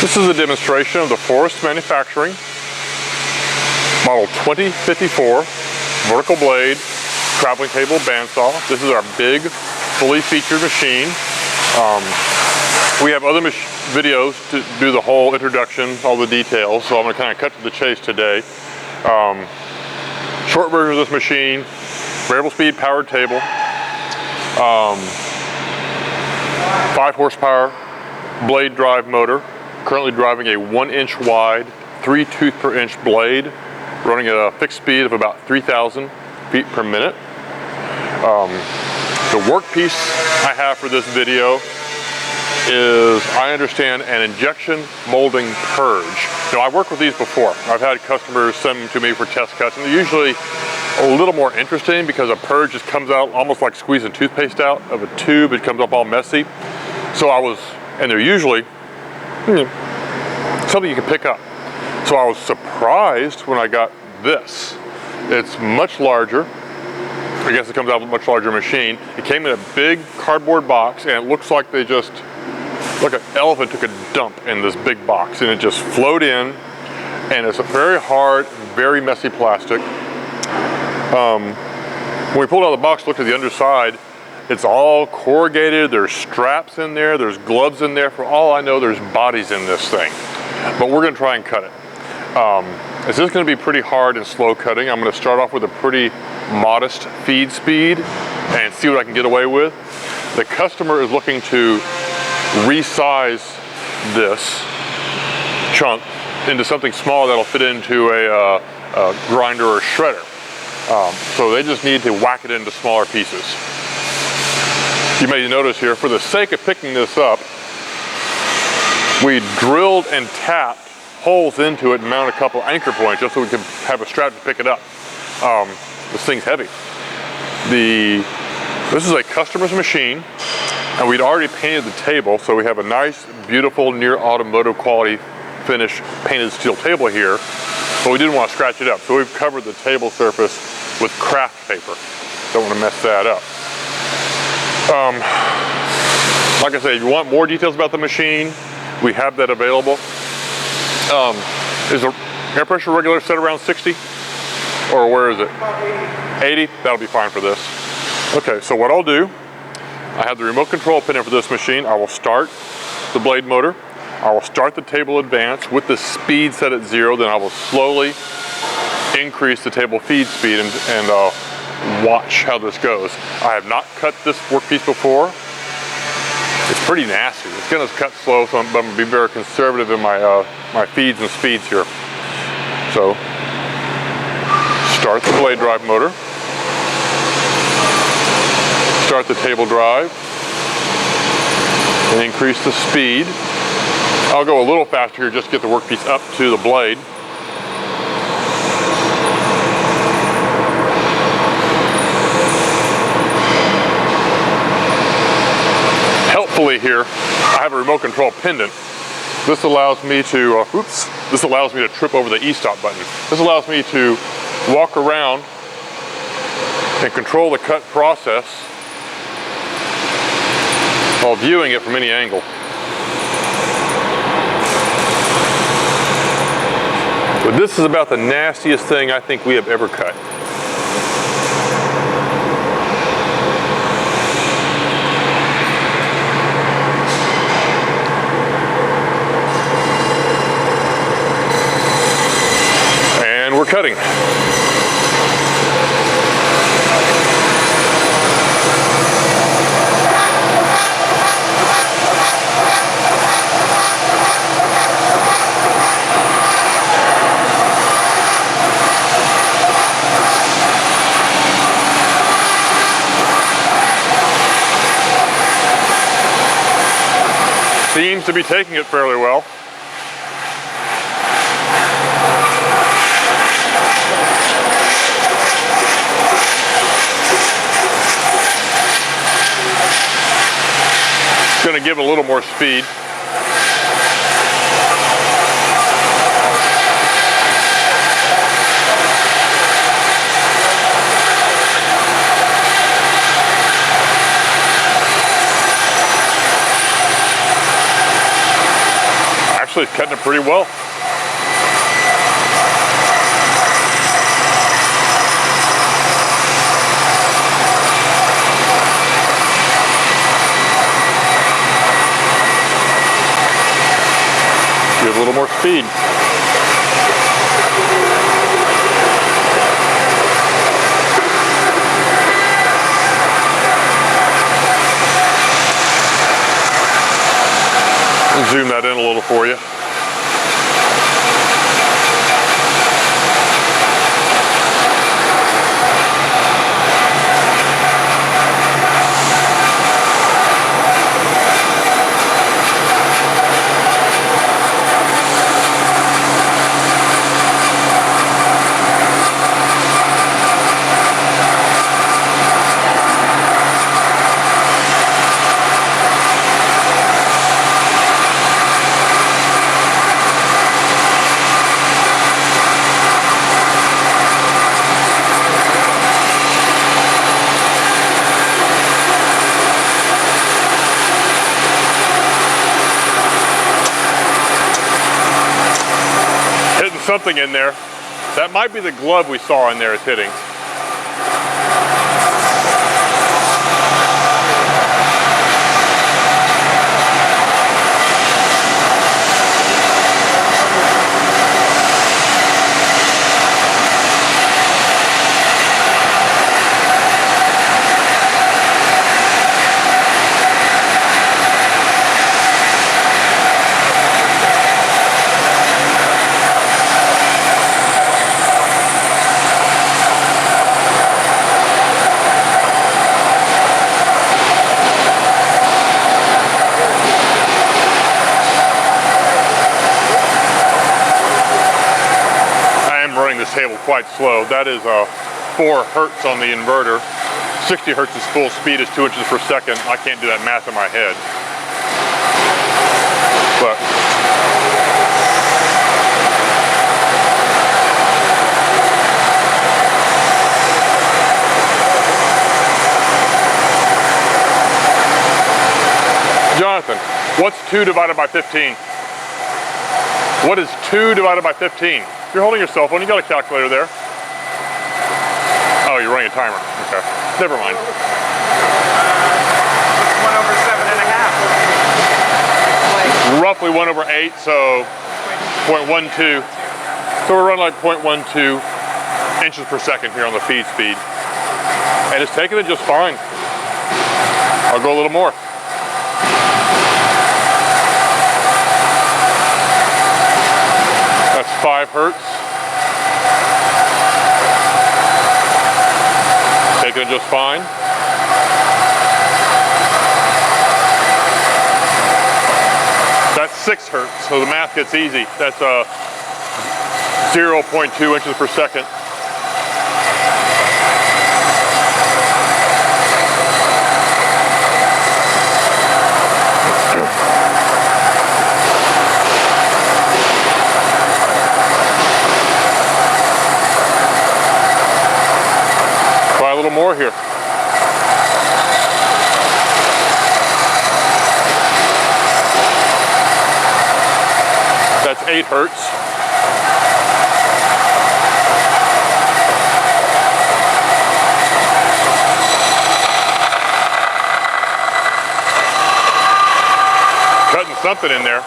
This is a demonstration of the Forrest Manufacturing Model 2054 vertical blade traveling table bandsaw. This is our big, fully featured machine. We have other videos to do the whole introduction, all the details, so I'm going to kind of cut to the chase today. Short version of this machine, variable speed powered table, 5 horsepower blade drive motor, currently driving a 1-inch wide, 3 tooth per inch blade, running at a fixed speed of about 3,000 feet per minute. The workpiece I have for this video is, I understand, an injection molding Purge. Now, I've worked with these before. I've had customers send them to me for test cuts, and they're usually a little more interesting because a Purge just comes out almost like squeezing toothpaste out of a tube. It comes up all messy. And they're usually something you can pick up. So I was surprised when I got this. It's much larger. I guess it comes out of a much larger machine. It came in a big cardboard box, and it looks like they just, like an elephant took a dump in this big box, and it just flowed in, and it's a very hard, very messy plastic. When we pulled out of the box, looked at the underside, it's all corrugated, there's straps in there, there's gloves in there. For all I know, there's bodies in this thing. But we're gonna try and cut it. This is gonna be pretty hard and slow cutting. I'm gonna start off with a pretty modest feed speed and see what I can get away with. The customer is looking to resize this chunk into something small that'll fit into a grinder or shredder. So they just need to whack it into smaller pieces. You may notice here, for the sake of picking this up, we drilled and tapped holes into it and mounted a couple anchor points just so we can have a strap to pick it up. This thing's heavy. This is a customer's machine, and we'd already painted the table, so we have a nice, beautiful, near automotive quality finish painted steel table here, but we didn't want to scratch it up, so we've covered the table surface with craft paper. Don't want to mess that up. Like I say, if you want more details about the machine, we have that available. Is the air pressure regulator set around 60? Or where is it? 80? That'll be fine for this. Okay, so what I'll do, I have the remote control pin in for this machine. I will start the blade motor. I will start the table advance with the speed set at 0, then I will slowly increase the table feed speed and watch how this goes. I have not cut this workpiece before. It's pretty nasty. It's gonna cut slow, so I'm gonna be very conservative in my my feeds and speeds here. So, start the blade drive motor. Start the table drive. And increase the speed. I'll go a little faster here just to get the workpiece up to the blade. Helpfully here, I have a remote control pendant. This allows me to, this allows me to trip over the e-stop button. This allows me to walk around and control the cut process while viewing it from any angle. But this is about the nastiest thing I think we have ever cut. And we're cutting. Seems to be taking it fairly well. It's going to give it a little more speed. Actually, it's cutting it pretty well. Give it a little more speed. Zoom that in a little for you. Something in there. That might be the glove we saw in there it's hitting. Table quite slow. That is 4 hertz on the inverter. 60 hertz is full speed is 2 inches per second. I can't do that math in my head. But Jonathan, what's 2 divided by 15? What is 2 divided by 15? If you're holding your cell phone, you got a calculator there. Oh, you're running a timer. Okay. Never mind. 1 over 7.5. Roughly 1 over 8, so 0.12. So we're running like 0.12 inches per second here on the feed speed. And it's taking it just fine. I'll go a little more. That's 5 hertz. Taking it just fine. That's 6 hertz, so the math gets easy. That's 0.2 inches per second. A little more here. That's 8 hertz. Cutting something in there.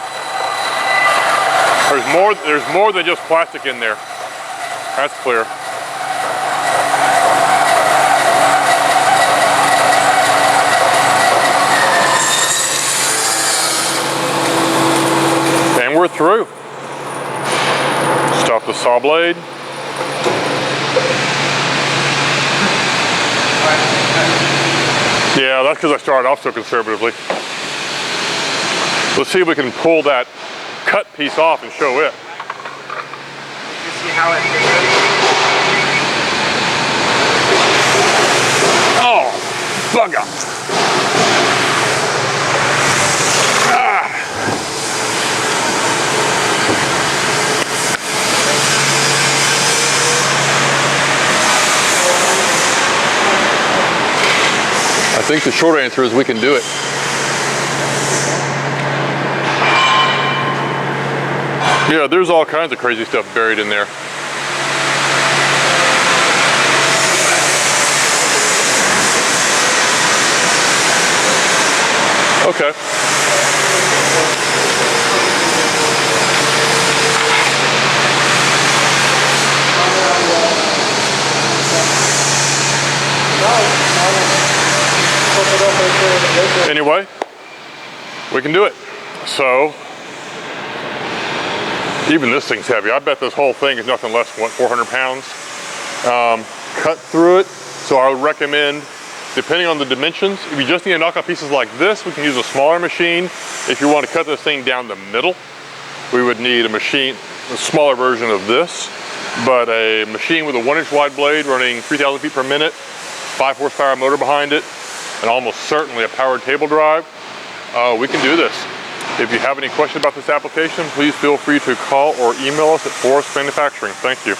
There's more than just plastic in there. That's clear. We're through. Stop the saw blade. Yeah, that's because I started off so conservatively. Let's see if we can pull that cut piece off and show it. You see how it Oh, bugger. I think the short answer is we can do it. Yeah, there's all kinds of crazy stuff buried in there. Okay. Anyway, we can do it. So, even this thing's heavy. I bet this whole thing is nothing less than, what, 400 pounds? Cut through it. So I would recommend, depending on the dimensions, if you just need to knock out pieces like this, we can use a smaller machine. If you want to cut this thing down the middle, we would need a machine, a smaller version of this, but a machine with a 1-inch wide blade running 3,000 feet per minute, 5 horsepower motor behind it, and almost certainly a powered table drive. We can do this. If you have any questions about this application, please feel free to call or email us at Forrest Manufacturing. Thank you.